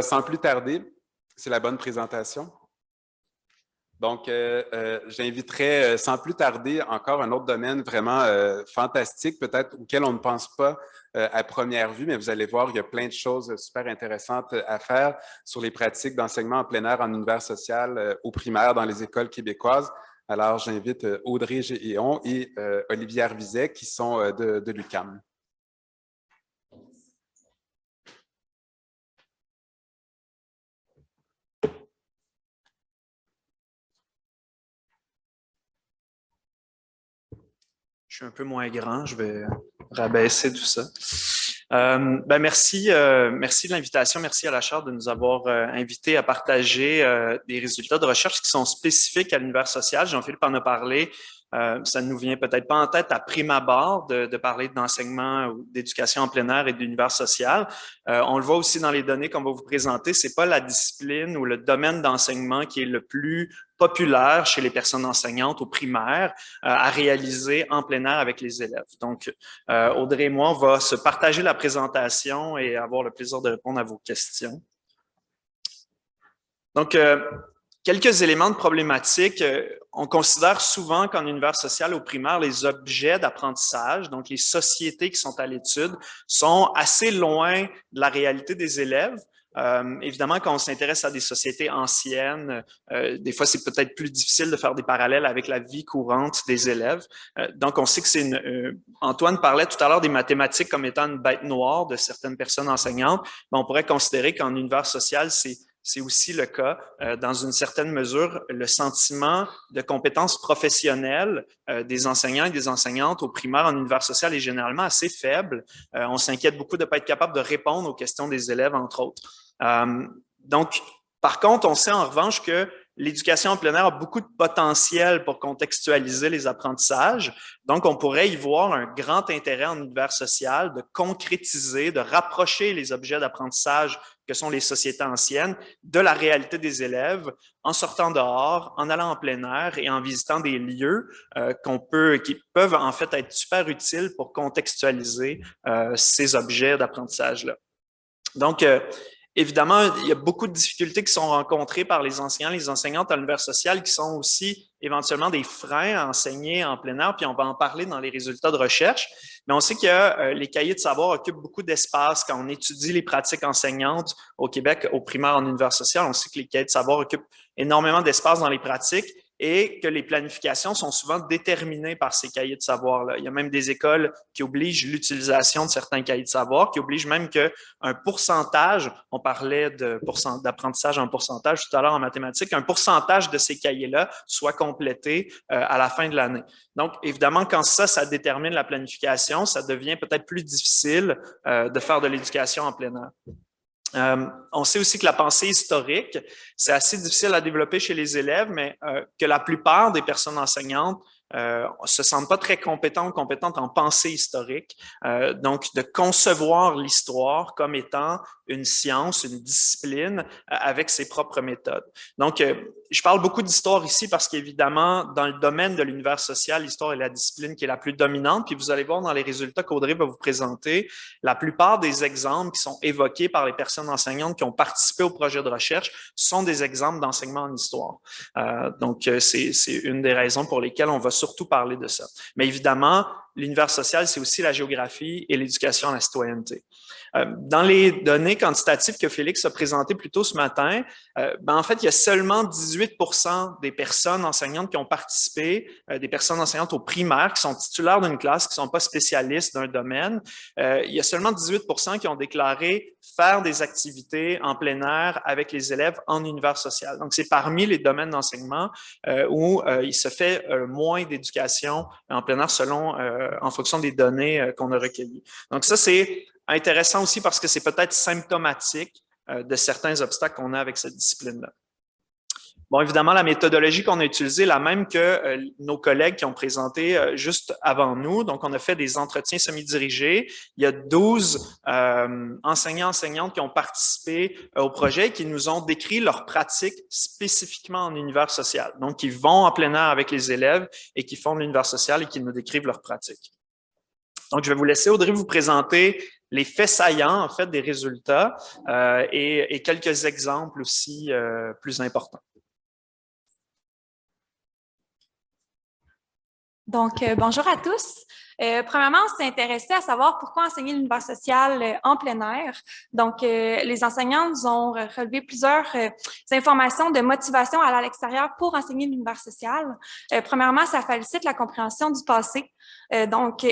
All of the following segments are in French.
Sans plus tarder, c'est la bonne présentation. Donc, j'inviterai sans plus tarder encore un autre domaine vraiment fantastique, peut-être auquel on ne pense pas à première vue, mais vous allez voir, il y a plein de choses super intéressantes à faire sur les pratiques d'enseignement en plein air en univers social au primaire dans les écoles québécoises. Alors, j'invite Audrey Géhéon et Olivier Arvizet qui sont de l'UQAM. Je suis un peu moins grand, je vais rabaisser tout ça. Merci de l'invitation, merci à la Charte de nous avoir invités à partager des résultats de recherche qui sont spécifiques à l'univers social. Jean-Philippe en a parlé. Ça ne nous vient peut-être pas en tête à prime abord de parler d'enseignement ou d'éducation en plein air et d'univers social. On le voit aussi dans les données qu'on va vous présenter, c'est pas la discipline ou le domaine d'enseignement qui est le plus populaire chez les personnes enseignantes au primaire à réaliser en plein air avec les élèves. Donc, Audrey et moi, on va se partager la présentation et avoir le plaisir de répondre à vos questions. Donc, quelques éléments de problématique. On considère souvent qu'en univers social au primaire, les objets d'apprentissage, donc les sociétés qui sont à l'étude, sont assez loin de la réalité des élèves. Évidemment, quand on s'intéresse à des sociétés anciennes, des fois, c'est peut-être plus difficile de faire des parallèles avec la vie courante des élèves. Donc, on sait que c'est Antoine parlait tout à l'heure des mathématiques comme étant une bête noire de certaines personnes enseignantes, mais on pourrait considérer qu'en univers social, c'est aussi le cas. Dans une certaine mesure, le sentiment de compétences professionnelles des enseignants et des enseignantes au primaire en univers social est généralement assez faible. On s'inquiète beaucoup de ne pas être capable de répondre aux questions des élèves, entre autres. Donc, par contre, on sait en revanche que l'éducation en plein air a beaucoup de potentiel pour contextualiser les apprentissages. Donc, on pourrait y voir un grand intérêt en univers social de concrétiser, de rapprocher les objets d'apprentissage que sont les sociétés anciennes de la réalité des élèves en sortant dehors, en allant en plein air et en visitant des lieux qui peuvent en fait être super utiles pour contextualiser ces objets d'apprentissage-là. Donc, évidemment, il y a beaucoup de difficultés qui sont rencontrées par les enseignants, les enseignantes à l'univers social qui sont aussi éventuellement des freins à enseigner en plein air, puis on va en parler dans les résultats de recherche. Mais on sait que les cahiers de savoir occupent beaucoup d'espace quand on étudie les pratiques enseignantes au Québec, au primaire en univers social. On sait que les cahiers de savoir occupent énormément d'espace dans les pratiques et que les planifications sont souvent déterminées par ces cahiers de savoir-là. Il y a même des écoles qui obligent l'utilisation de certains cahiers de savoir, qui obligent même qu'un pourcentage, on parlait d'apprentissage en pourcentage tout à l'heure en mathématiques, un pourcentage de ces cahiers-là soit complété à la fin de l'année. Donc, évidemment, quand ça détermine la planification, ça devient peut-être plus difficile de faire de l'éducation en plein air. On sait aussi que la pensée historique, c'est assez difficile à développer chez les élèves, mais que la plupart des personnes enseignantes se sentent pas très compétents ou compétentes en pensée historique. Donc, de concevoir l'histoire comme étant une science, une discipline avec ses propres méthodes. Donc, je parle beaucoup d'histoire ici parce qu'évidemment, dans le domaine de l'univers social, l'histoire est la discipline qui est la plus dominante. Puis vous allez voir dans les résultats qu'Audrey va vous présenter, la plupart des exemples qui sont évoqués par les personnes enseignantes qui ont participé au projet de recherche sont des exemples d'enseignement en histoire. Donc, c'est une des raisons pour lesquelles on va surtout parler de ça. Mais évidemment, l'univers social, c'est aussi la géographie et l'éducation à la citoyenneté. Dans les données quantitatives que Félix a présentées plus tôt ce matin, en fait, il y a seulement 18% des personnes enseignantes qui ont participé, des personnes enseignantes au primaire qui sont titulaires d'une classe, qui ne sont pas spécialistes d'un domaine. Il y a seulement 18% qui ont déclaré faire des activités en plein air avec les élèves en univers social. Donc, c'est parmi les domaines d'enseignement où il se fait moins d'éducation en plein air en fonction des données qu'on a recueillies. Donc, ça, c'est intéressant aussi parce que c'est peut-être symptomatique de certains obstacles qu'on a avec cette discipline-là. Bon, évidemment, la méthodologie qu'on a utilisée est la même que nos collègues qui ont présenté juste avant nous. Donc, on a fait des entretiens semi-dirigés. Il y a 12 enseignants-enseignantes qui ont participé au projet et qui nous ont décrit leurs pratiques spécifiquement en univers social. Donc, qui vont en plein air avec les élèves et qui font de l'univers social et qui nous décrivent leurs pratiques. Donc, je vais vous laisser, Audrey, vous présenter les faits saillants, en fait, des résultats et quelques exemples aussi plus importants. Donc, bonjour à tous. Premièrement, on s'est intéressé à savoir pourquoi enseigner l'univers social en plein air. Donc, les enseignants nous ont relevé plusieurs informations de motivation à aller à l'extérieur pour enseigner l'univers social. Premièrement, ça facilite la compréhension du passé. Donc,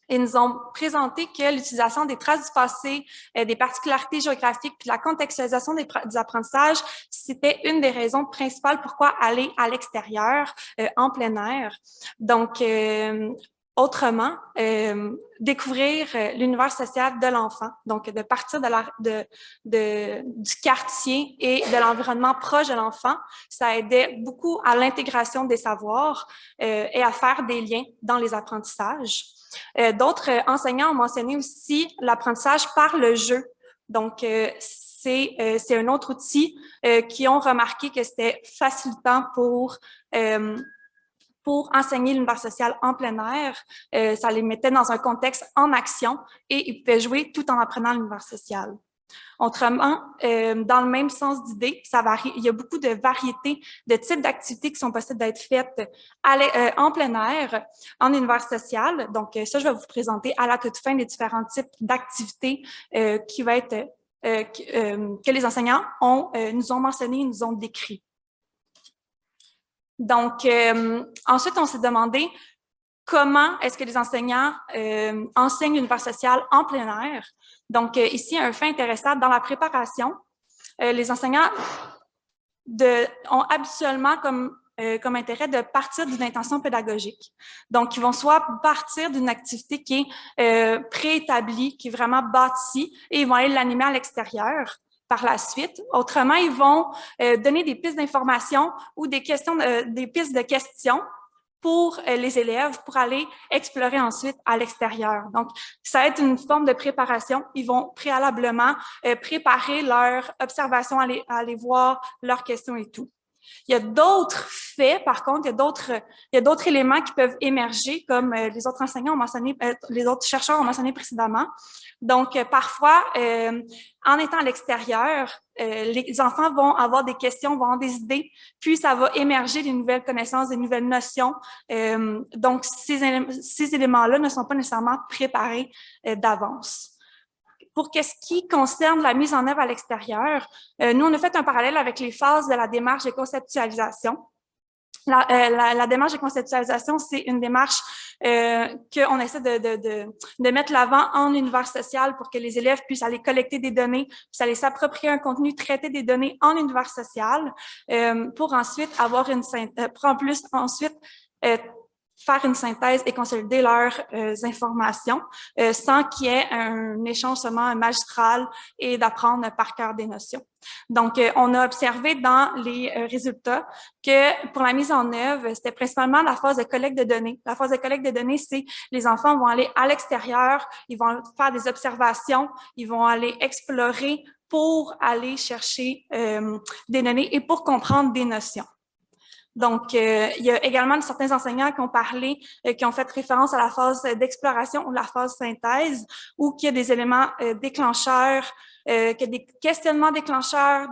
ils nous ont présenté que l'utilisation des traces du passé, des particularités géographiques puis de la contextualisation des apprentissages, c'était une des raisons principales pourquoi aller à l'extérieur, en plein air. Donc, autrement, découvrir l'univers social de l'enfant, donc de partir du quartier et de l'environnement proche de l'enfant, ça aidait beaucoup à l'intégration des savoirs et à faire des liens dans les apprentissages. D'autres enseignants ont mentionné aussi l'apprentissage par le jeu. Donc, c'est un autre outil qui ont remarqué que c'était facilitant pour enseigner l'univers social en plein air. Ça les mettait dans un contexte en action et ils pouvaient jouer tout en apprenant l'univers social. Autrement, dans le même sens d'idée, ça varie. Il y a beaucoup de variétés de types d'activités qui sont possibles d'être faites en plein air, en univers social. Donc, ça, je vais vous présenter à la toute fin les différents types d'activités qui va être que les enseignants nous ont mentionné, nous ont décrit. Donc, ensuite, on s'est demandé comment est-ce que les enseignants enseignent l'univers social en plein air. Donc, ici, un fait intéressant dans la préparation, les enseignants ont habituellement comme intérêt de partir d'une intention pédagogique. Donc, ils vont soit partir d'une activité qui est préétablie, qui est vraiment bâtie, et ils vont aller l'animer à l'extérieur par la suite. Autrement, ils vont donner des pistes d'information ou des pistes de questions pour les élèves, pour aller explorer ensuite à l'extérieur. Donc, ça va être une forme de préparation. Ils vont préalablement préparer leur observation, aller voir leurs questions et tout. Il y a d'autres faits, par contre, il y a d'autres éléments qui peuvent émerger, comme les autres enseignants ont mentionné, les autres chercheurs ont mentionné précédemment. Donc, parfois, en étant à l'extérieur, les enfants vont avoir des questions, vont avoir des idées, puis ça va émerger des nouvelles connaissances, des nouvelles notions. Donc, ces éléments-là ne sont pas nécessairement préparés d'avance. Pour ce qui concerne la mise en œuvre à l'extérieur, nous, on a fait un parallèle avec les phases de la démarche de conceptualisation. La démarche de conceptualisation, c'est une démarche qu'on essaie de mettre l'avant en univers social pour que les élèves puissent aller collecter des données, puis aller s'approprier un contenu, traiter des données en univers social, pour ensuite avoir faire une synthèse et consolider leurs informations sans qu'il y ait un échange seulement magistral et d'apprendre par cœur des notions. Donc, on a observé dans les résultats que pour la mise en œuvre, c'était principalement la phase de collecte de données. La phase de collecte de données, c'est les enfants vont aller à l'extérieur, ils vont faire des observations, ils vont aller explorer pour aller chercher des données et pour comprendre des notions. Donc, il y a également certains enseignants qui ont parlé, qui ont fait référence à la phase d'exploration ou la phase synthèse, où qu'il y a des éléments déclencheurs, qu'il y a des questionnements déclencheurs,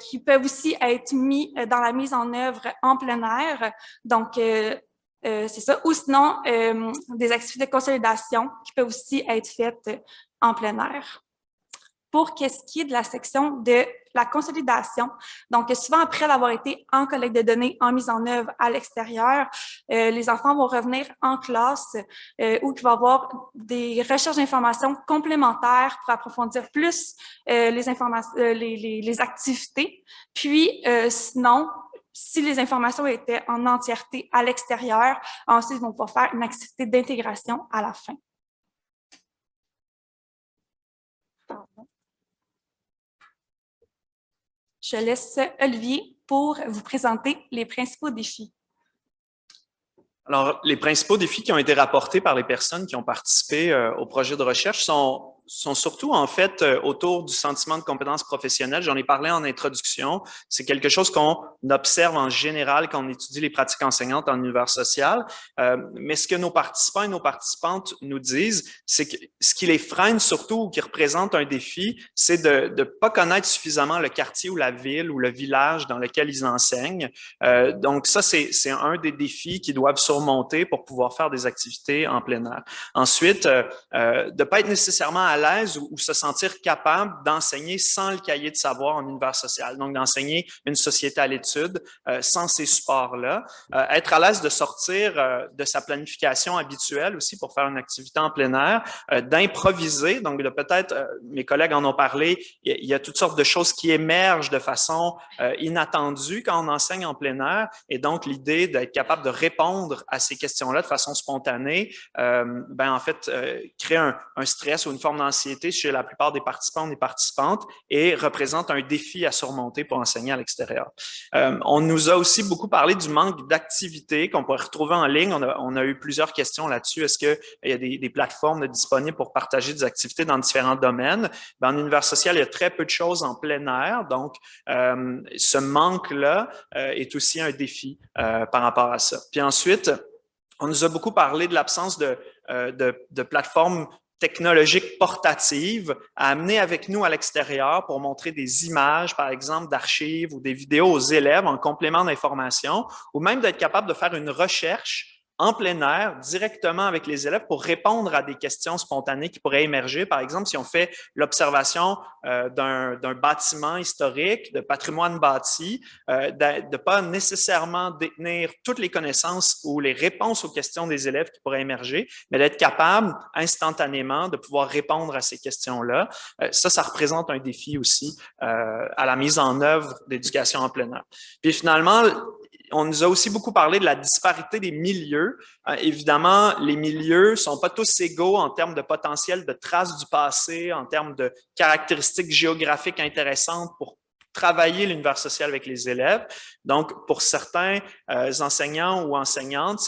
qui peuvent aussi être mis dans la mise en œuvre en plein air. Donc, c'est ça. Ou sinon, des activités de consolidation qui peuvent aussi être faites en plein air. Pour ce qui est de la section de la consolidation, donc souvent après avoir été en collecte de données, en mise en œuvre à l'extérieur, les enfants vont revenir en classe où il va y avoir des recherches d'informations complémentaires pour approfondir plus les activités. Puis sinon, si les informations étaient en entièreté à l'extérieur, ensuite ils vont pouvoir faire une activité d'intégration à la fin. Je laisse Olivier pour vous présenter les principaux défis. Alors, les principaux défis qui ont été rapportés par les personnes qui ont participé au projet de recherche sont surtout en fait autour du sentiment de compétence professionnelle. J'en ai parlé en introduction. C'est quelque chose qu'on observe en général quand on étudie les pratiques enseignantes en univers social. Mais ce que nos participants et nos participantes nous disent, c'est que ce qui les freine surtout ou qui représente un défi, c'est de ne pas connaître suffisamment le quartier ou la ville ou le village dans lequel ils enseignent. Donc ça, c'est un des défis qu'ils doivent surmonter pour pouvoir faire des activités en plein air. Ensuite, de ne pas être nécessairement à l'aise ou se sentir capable d'enseigner sans le cahier de savoir en univers social. Donc, d'enseigner une société à l'étude sans ces supports-là. Être à l'aise de sortir de sa planification habituelle aussi pour faire une activité en plein air, d'improviser. Donc, de peut-être, mes collègues en ont parlé, il y a toutes sortes de choses qui émergent de façon inattendue quand on enseigne en plein air. Et donc, l'idée d'être capable de répondre à ces questions-là de façon spontanée, en fait, crée un stress ou une forme d'anxiété chez la plupart des participants et des participantes et représente un défi à surmonter pour enseigner à l'extérieur. On nous a aussi beaucoup parlé du manque d'activités qu'on pourrait retrouver en ligne. On a eu plusieurs questions là-dessus. Est-ce qu'il y a des plateformes disponibles pour partager des activités dans différents domaines? En univers social, il y a très peu de choses en plein air. Donc, ce manque-là est aussi un défi par rapport à ça. Puis ensuite, on nous a beaucoup parlé de l'absence de plateformes technologiques portatives à amener avec nous à l'extérieur pour montrer des images, par exemple, d'archives ou des vidéos aux élèves en complément d'information, ou même d'être capable de faire une recherche en plein air, directement avec les élèves pour répondre à des questions spontanées qui pourraient émerger. Par exemple, si on fait l'observation d'un bâtiment historique, de patrimoine bâti, de ne pas nécessairement détenir toutes les connaissances ou les réponses aux questions des élèves qui pourraient émerger, mais d'être capable instantanément de pouvoir répondre à ces questions-là. Ça représente un défi aussi à la mise en œuvre d'éducation en plein air. Puis finalement, on nous a aussi beaucoup parlé de la disparité des milieux. Évidemment, les milieux ne sont pas tous égaux en termes de potentiel de traces du passé, en termes de caractéristiques géographiques intéressantes pour travailler l'univers social avec les élèves. Donc, pour certains enseignants ou enseignantes,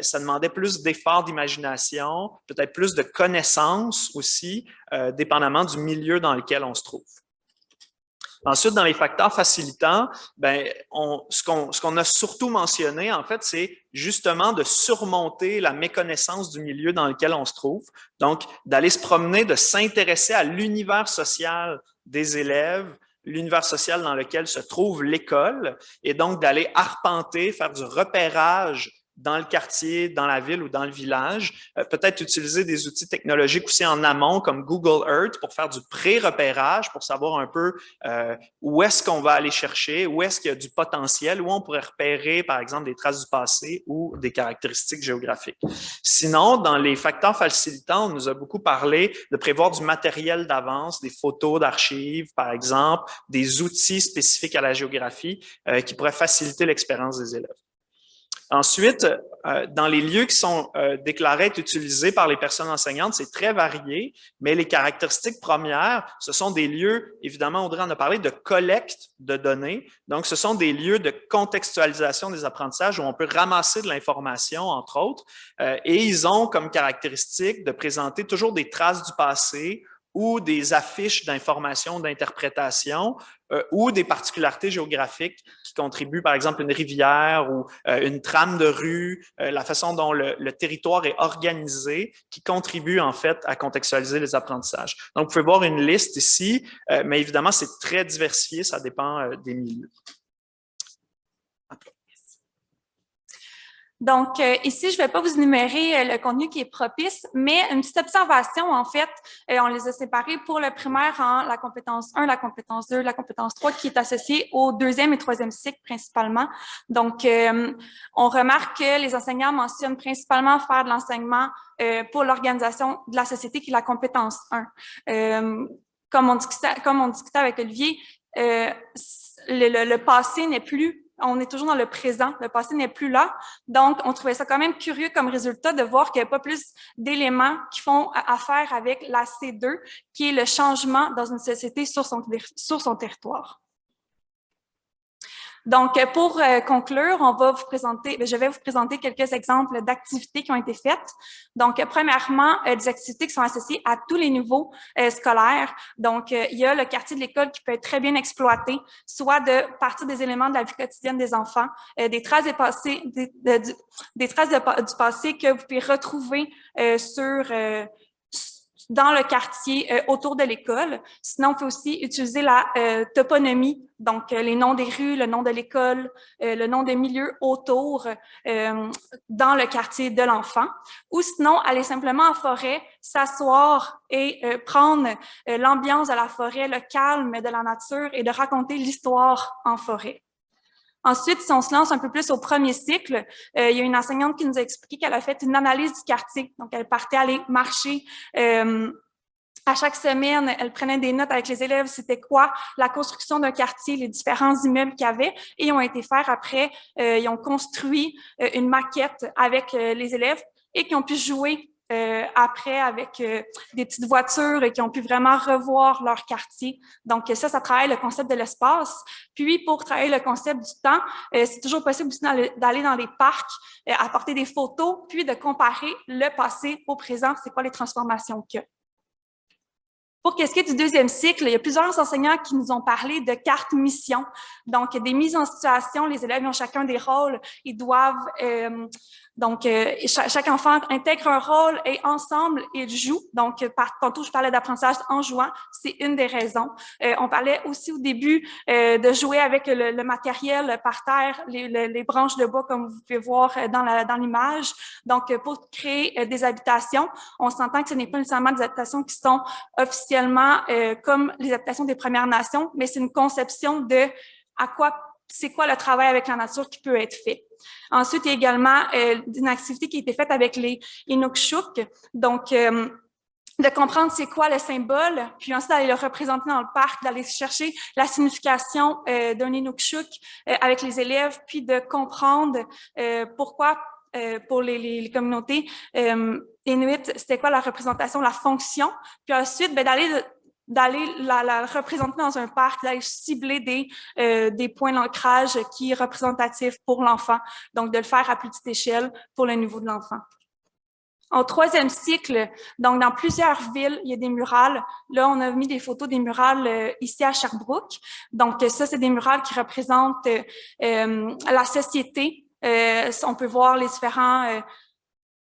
ça demandait plus d'efforts d'imagination, peut-être plus de connaissances aussi, dépendamment du milieu dans lequel on se trouve. Ensuite, dans les facteurs facilitants, ce qu'on a surtout mentionné, en fait, c'est justement de surmonter la méconnaissance du milieu dans lequel on se trouve. Donc, d'aller se promener, de s'intéresser à l'univers social des élèves, l'univers social dans lequel se trouve l'école, et donc d'aller arpenter, faire du repérage dans le quartier, dans la ville ou dans le village. Peut-être utiliser des outils technologiques aussi en amont comme Google Earth pour faire du pré-repérage, pour savoir un peu où est-ce qu'on va aller chercher, où est-ce qu'il y a du potentiel, où on pourrait repérer, par exemple, des traces du passé ou des caractéristiques géographiques. Sinon, dans les facteurs facilitants, on nous a beaucoup parlé de prévoir du matériel d'avance, des photos d'archives, par exemple, des outils spécifiques à la géographie qui pourraient faciliter l'expérience des élèves. Ensuite, dans les lieux qui sont déclarés être utilisés par les personnes enseignantes, c'est très varié, mais les caractéristiques premières, ce sont des lieux, évidemment, Audrey en a parlé, de collecte de données. Donc, ce sont des lieux de contextualisation des apprentissages où on peut ramasser de l'information, entre autres, et ils ont comme caractéristique de présenter toujours des traces du passé ou des affiches d'information, d'interprétation, ou des particularités géographiques qui contribuent, par exemple, une rivière ou une trame de rue, la façon dont le territoire est organisé, qui contribue en fait à contextualiser les apprentissages. Donc, vous pouvez voir une liste ici, mais évidemment, c'est très diversifié, ça dépend des milieux. Donc, ici, je ne vais pas vous énumérer le contenu qui est propice, mais une petite observation, en fait, on les a séparés pour le primaire en la compétence 1, la compétence 2, la compétence 3, qui est associée au deuxième et troisième cycle principalement. Donc, on remarque que les enseignants mentionnent principalement faire de l'enseignement pour l'organisation de la société, qui est la compétence 1. Comme on discutait avec Olivier, le passé n'est plus... On est toujours dans le présent, le passé n'est plus là. Donc, on trouvait ça quand même curieux comme résultat de voir qu'il n'y a pas plus d'éléments qui font affaire avec la C2, qui est le changement dans une société sur son territoire. Donc, pour conclure, je vais vous présenter quelques exemples d'activités qui ont été faites. Donc, premièrement, des activités qui sont associées à tous les niveaux scolaires. Donc, il y a le quartier de l'école qui peut être très bien exploité, soit de partir des éléments de la vie quotidienne des enfants, des traces du passé que vous pouvez retrouver dans le quartier autour de l'école. Sinon, on peut aussi utiliser la toponymie, donc les noms des rues, le nom de l'école, le nom des milieux autour dans le quartier de l'enfant. Ou sinon, aller simplement en forêt, s'asseoir et prendre l'ambiance de la forêt, le calme de la nature et de raconter l'histoire en forêt. Ensuite, si on se lance un peu plus au premier cycle, il y a une enseignante qui nous a expliqué qu'elle a fait une analyse du quartier. Donc, elle partait aller marcher à chaque semaine, elle prenait des notes avec les élèves, c'était quoi la construction d'un quartier, les différents immeubles qu'il y avait, et ils ont été faire après, ils ont construit une maquette avec les élèves et qui ont pu jouer après avec des petites voitures et qui ont pu vraiment revoir leur quartier. Donc ça travaille le concept de l'espace. Puis pour travailler le concept du temps, c'est toujours possible d'aller dans les parcs, apporter des photos, puis de comparer le passé au présent, c'est quoi les transformations qu'il y a. Pour ce qui est du deuxième cycle, il y a plusieurs enseignants qui nous ont parlé de cartes mission. Donc, des mises en situation, les élèves ont chacun des rôles. Ils doivent, chaque enfant intègre un rôle et ensemble, ils jouent. Donc, tantôt, je parlais d'apprentissage en jouant, c'est une des raisons. On parlait aussi au début de jouer avec le matériel par terre, les branches de bois, comme vous pouvez voir dans l'image. Donc, pour créer des habitations, on s'entend que ce n'est pas nécessairement des habitations qui sont officiellement comme les habitations des Premières Nations, mais c'est une conception de c'est quoi le travail avec la nature qui peut être fait. Ensuite, il y a également une activité qui a été faite avec les Inukshuk, donc de comprendre c'est quoi le symbole, puis ensuite d'aller le représenter dans le parc, d'aller chercher la signification d'un Inukshuk avec les élèves, puis de comprendre pourquoi pour les communautés Inuit, c'était quoi la représentation, la fonction, puis ensuite d'aller la représenter dans un parc, d'aller cibler des points d'ancrage qui est représentatif pour l'enfant, donc de le faire à plus petite échelle pour le niveau de l'enfant. En troisième cycle, donc dans plusieurs villes, il y a des murales. Là, on a mis des photos des murales ici à Sherbrooke. Donc ça, c'est des murales qui représentent la société. On peut voir les différents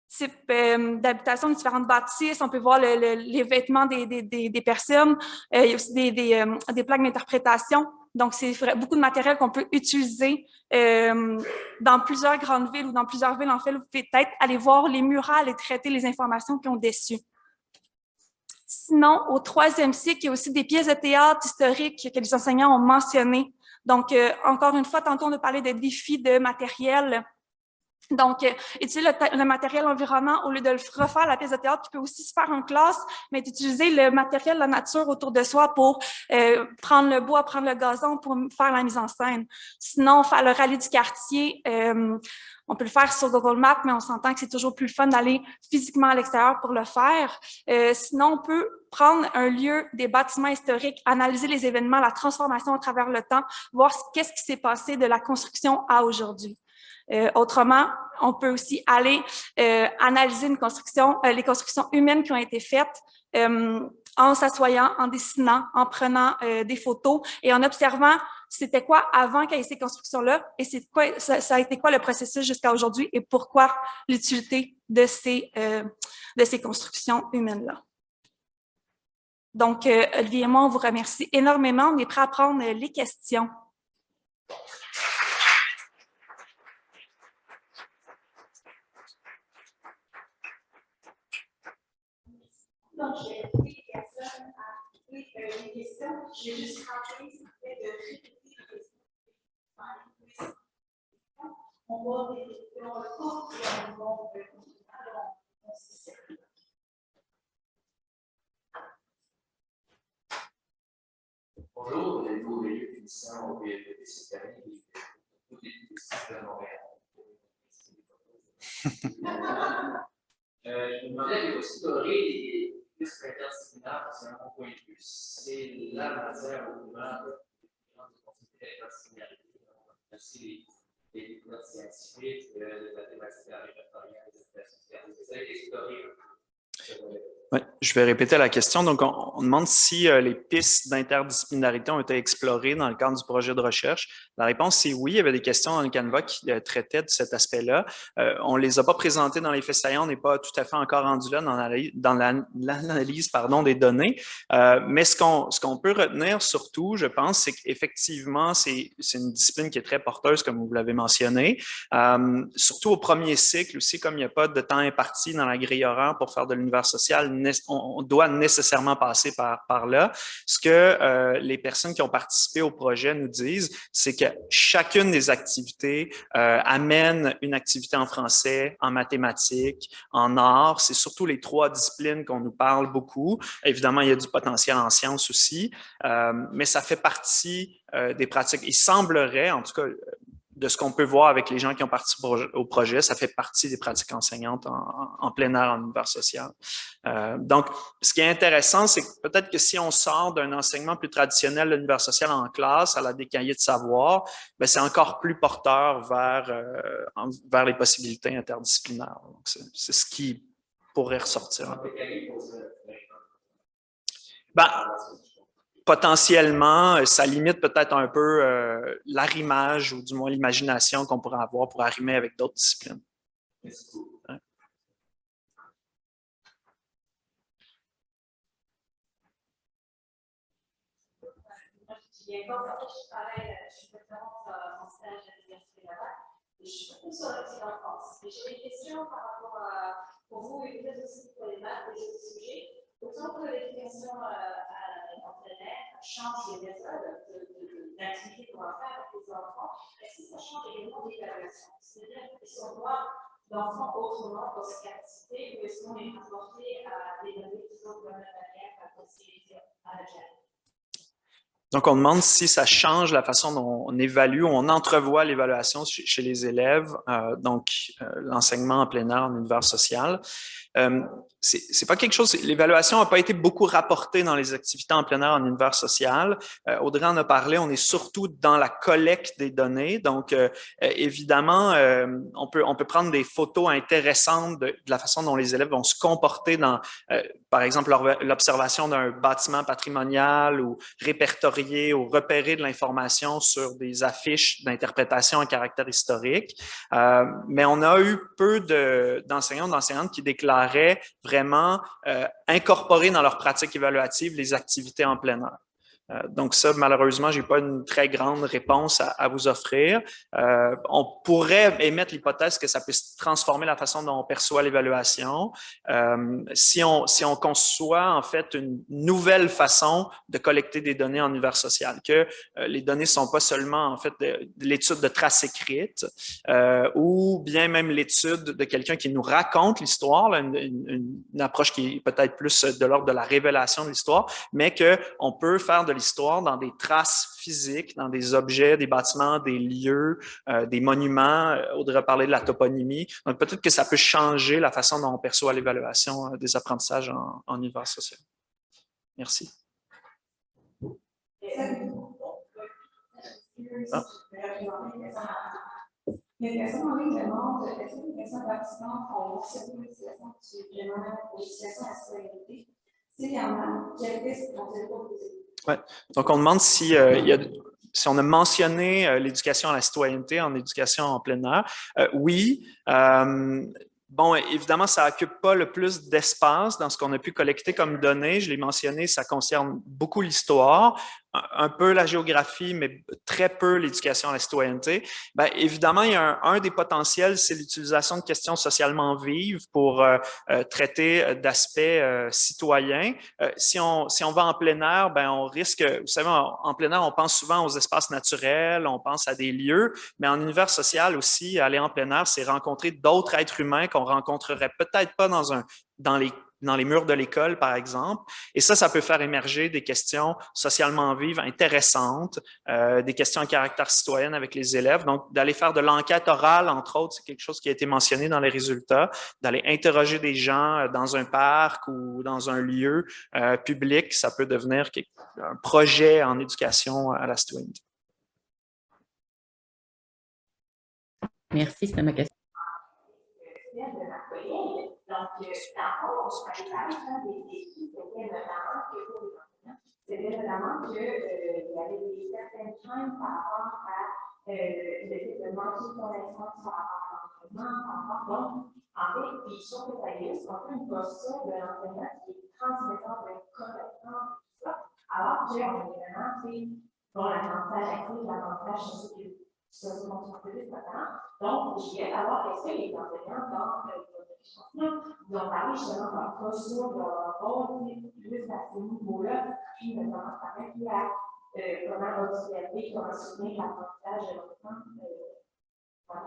types d'habitations, différentes bâtisses. On peut voir les vêtements des personnes. Il y a aussi des plaques d'interprétation. Donc, c'est beaucoup de matériel qu'on peut utiliser dans plusieurs grandes villes ou dans plusieurs villes. En fait, vous pouvez peut-être aller voir les murales et traiter les informations qui ont dessus. Sinon, au troisième cycle, il y a aussi des pièces de théâtre historiques que les enseignants ont mentionnées. Donc, encore une fois, tantôt, on a parlé de défis de matériel. Donc, utiliser le matériel environnant au lieu de le refaire la pièce de théâtre qui peut aussi se faire en classe, mais d'utiliser le matériel de la nature autour de soi pour prendre le bois, prendre le gazon pour faire la mise en scène. Sinon, faire le rallye du quartier, on peut le faire sur Google Maps, mais on s'entend que c'est toujours plus fun d'aller physiquement à l'extérieur pour le faire. Sinon, on peut prendre un lieu, des bâtiments historiques, analyser les événements, la transformation à travers le temps, voir qu'est-ce qui s'est passé de la construction à aujourd'hui. Autrement, on peut aussi aller analyser les constructions humaines qui ont été faites en s'assoyant, en dessinant, en prenant des photos et en observant c'était quoi avant qu'il y ait ces constructions-là et ça a été quoi le processus jusqu'à aujourd'hui et pourquoi l'utilité de ces constructions humaines-là. Donc, Olivier et moi, on vous remercie énormément. On est prêts à prendre les questions. Donc, je vais inviter les personnes à poser des questions. Je vais juste rappeler, s'il vous plaît, de répéter les questions. On va avoir des questions courtes et on va Bonjour, vous avez eu une mission au BFP cette année et toutes les questions de Montréal. Je me demandais, avez-vous exploré les risques interdisciplinaires parce qu'à mon point de vue, c'est la matière au primaire de consulter l'interdisciplinarité. aussi les découvertes scientifiques, les mathématiques répertoriées, les applications sociales. Est-ce que ça a été exploré? Oui, je vais répéter la question. Donc, on demande si les pistes d'interdisciplinarité ont été explorées dans le cadre du projet de recherche. La réponse, c'est oui. Il y avait des questions dans le Canevas qui traitaient de cet aspect-là. On ne les a pas présentées dans les faits saillants. On n'est pas tout à fait encore rendu là dans l'analyse des données. Mais ce qu'on peut retenir surtout, je pense, c'est qu'effectivement, c'est une discipline qui est très porteuse, comme vous l'avez mentionné. Surtout au premier cycle aussi, comme il n'y a pas de temps imparti dans la grille horaire pour faire de l'univers social, on doit nécessairement passer par là. Ce que les personnes qui ont participé au projet nous disent, c'est que chacune des activités amène une activité en français, en mathématiques, en arts. C'est surtout les 3 disciplines qu'on nous parle beaucoup. Évidemment, il y a du potentiel en sciences aussi, mais ça fait partie des pratiques. Il semblerait, en tout cas, de ce qu'on peut voir avec les gens qui ont participé au projet, ça fait partie des pratiques enseignantes en plein air, en univers social. Donc, ce qui est intéressant, c'est que peut-être que si on sort d'un enseignement plus traditionnel de l'univers social en classe, à la décaillée de savoir, ben c'est encore plus porteur vers les possibilités interdisciplinaires. C'est ce qui pourrait ressortir. Ben, potentiellement, ça limite peut-être un peu l'arrimage ou du moins l'imagination qu'on pourrait avoir pour arrimer avec d'autres disciplines. Ouais. Je travaille, je suis référente en stage à l'Université Laval et je suis beaucoup sur la petite enfance. J'ai des questions par rapport pour vous et peut-être aussi pour les maths et les autres sujets. Autant que l'éducation en plein air change les méthodes d'activité qu'on va faire avec les enfants, est-ce que ça change également l'évaluation? C'est-à-dire, est-ce qu'on voit l'enfant autrement dans cette activité ou est-ce qu'on est rapporté à l'évaluer toujours de la même manière comme c'est à la GEM? Donc, on demande si ça change la façon dont on évalue, on entrevoit l'évaluation chez les élèves, l'enseignement en plein air en univers social. C'est pas quelque chose, l'évaluation n'a pas été beaucoup rapportée dans les activités en plein air en univers social. Audrey en a parlé, on est surtout dans la collecte des données. Donc, évidemment, on peut prendre des photos intéressantes de la façon dont les élèves vont se comporter dans, par exemple, l'observation d'un bâtiment patrimonial ou répertorier ou repérer de l'information sur des affiches d'interprétation à caractère historique. Mais on a eu peu d'enseignants, d'enseignantes qui déclaraient vraiment incorporer dans leur pratique évaluative les activités en plein air. Donc ça, malheureusement, je n'ai pas une très grande réponse à vous offrir. On pourrait émettre l'hypothèse que ça puisse transformer la façon dont on perçoit l'évaluation. Si on conçoit en fait une nouvelle façon de collecter des données en univers social, que les données ne sont pas seulement en fait de l'étude de traces écrites ou bien même l'étude de quelqu'un qui nous raconte l'histoire, une approche qui est peut-être plus de l'ordre de la révélation de l'histoire, mais qu'on peut faire de l'histoire dans des traces physiques, dans des objets, des bâtiments, des lieux, des monuments. Audrey a parlé de la toponymie. Donc, peut-être que ça peut changer la façon dont on perçoit l'évaluation des apprentissages en univers social. Merci. Ah. Il y a une personne en ligne qui demande est-ce que les personnes participantes ont observé l'utilisation à la citoyenneté? S'il y en a, quel risque ont-ils posé? Ouais. Donc, on demande si on a mentionné l'éducation à la citoyenneté en éducation en plein air. Oui. Bon, évidemment, ça n'occupe pas le plus d'espace dans ce qu'on a pu collecter comme données. Je l'ai mentionné, ça concerne beaucoup l'histoire, un peu la géographie, mais très peu l'éducation à la citoyenneté. Bien, évidemment, il y a un des potentiels, c'est l'utilisation de questions socialement vives pour traiter d'aspects citoyens. Si on va en plein air, ben on risque, vous savez, en plein air, on pense souvent aux espaces naturels, on pense à des lieux, mais en univers social aussi, aller en plein air, c'est rencontrer d'autres êtres humains qu'on rencontrerait peut-être pas dans les murs de l'école, par exemple. Et ça peut faire émerger des questions socialement vives intéressantes, des questions à caractère citoyen avec les élèves. Donc, d'aller faire de l'enquête orale, entre autres, c'est quelque chose qui a été mentionné dans les résultats, d'aller interroger des gens dans un parc ou dans un lieu public, ça peut devenir un projet en éducation à la citoyenneté. Merci, c'était ma question. Celle de ma collègue. Donc, dans le fond, je parlais des défis, c'était notamment que pour les enseignants, c'était notamment qu'il y avait certaines craintes par rapport à le fait de manquer de connaissances par rapport à l'enseignement, donc, en fait, puis je trouve que ça illustre un peu une posture de l'enseignant qui est transmettant de connaissances, tout ça, alors qu'on est vraiment, bon, l'apprentissage actif, l'apprentissage socio-constructif, notamment. Donc, je voulais savoir, est-ce que les enseignants dans votre échantillon, ils ont parlé justement de leur posture, de leur rôle, plus à ce niveau-là, puis notamment, ça reste à comment observer, comment soutenir l'apprentissage de l'enfant. Voilà.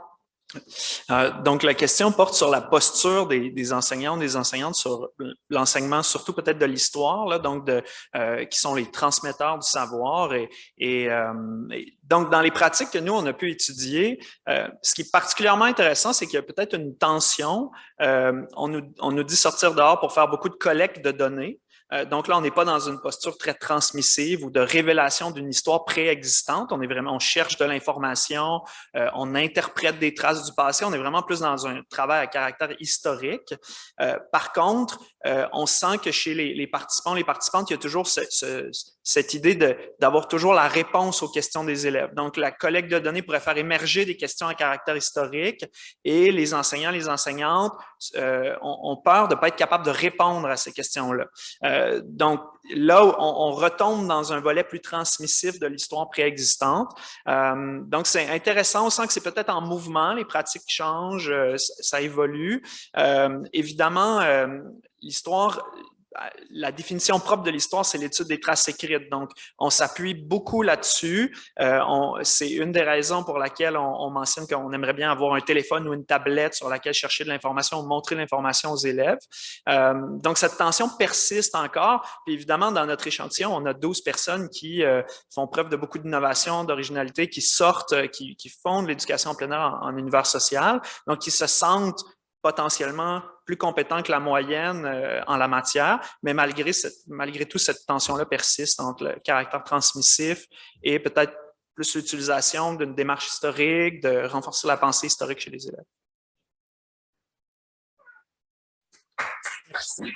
Donc, la question porte sur la posture des enseignants, des enseignantes sur l'enseignement, surtout peut-être de l'histoire, donc qui sont les transmetteurs du savoir. Et donc, dans les pratiques que nous, on a pu étudier, ce qui est particulièrement intéressant, c'est qu'il y a peut-être une tension. On nous dit sortir dehors pour faire beaucoup de collecte de données. Donc là, on n'est pas dans une posture très transmissive ou de révélation d'une histoire préexistante. On cherche de l'information, on interprète des traces du passé. On est vraiment plus dans un travail à caractère historique. Par contre, on sent que chez les participants, les participantes, il y a toujours cette idée d'avoir toujours la réponse aux questions des élèves. Donc, la collecte de données pourrait faire émerger des questions à caractère historique et les enseignants, les enseignantes ont peur de ne pas être capables de répondre à ces questions-là. Donc, là, on retombe dans un volet plus transmissif de l'histoire préexistante. Donc, c'est intéressant. On sent que c'est peut-être en mouvement, les pratiques changent, ça évolue. Évidemment, l'histoire... La définition propre de l'histoire, c'est l'étude des traces écrites. Donc, on s'appuie beaucoup là-dessus. C'est une des raisons pour laquelle on mentionne qu'on aimerait bien avoir un téléphone ou une tablette sur laquelle chercher de l'information ou montrer l'information aux élèves. Donc, cette tension persiste encore. Puis évidemment, dans notre échantillon, on a 12 personnes qui font preuve de beaucoup d'innovation, d'originalité, qui sortent, qui font de l'éducation en plein air en univers social, donc qui se sentent potentiellement plus compétents que la moyenne en la matière, mais malgré tout, cette tension-là persiste entre le caractère transmissif et peut-être plus l'utilisation d'une démarche historique, de renforcer la pensée historique chez les élèves. Merci.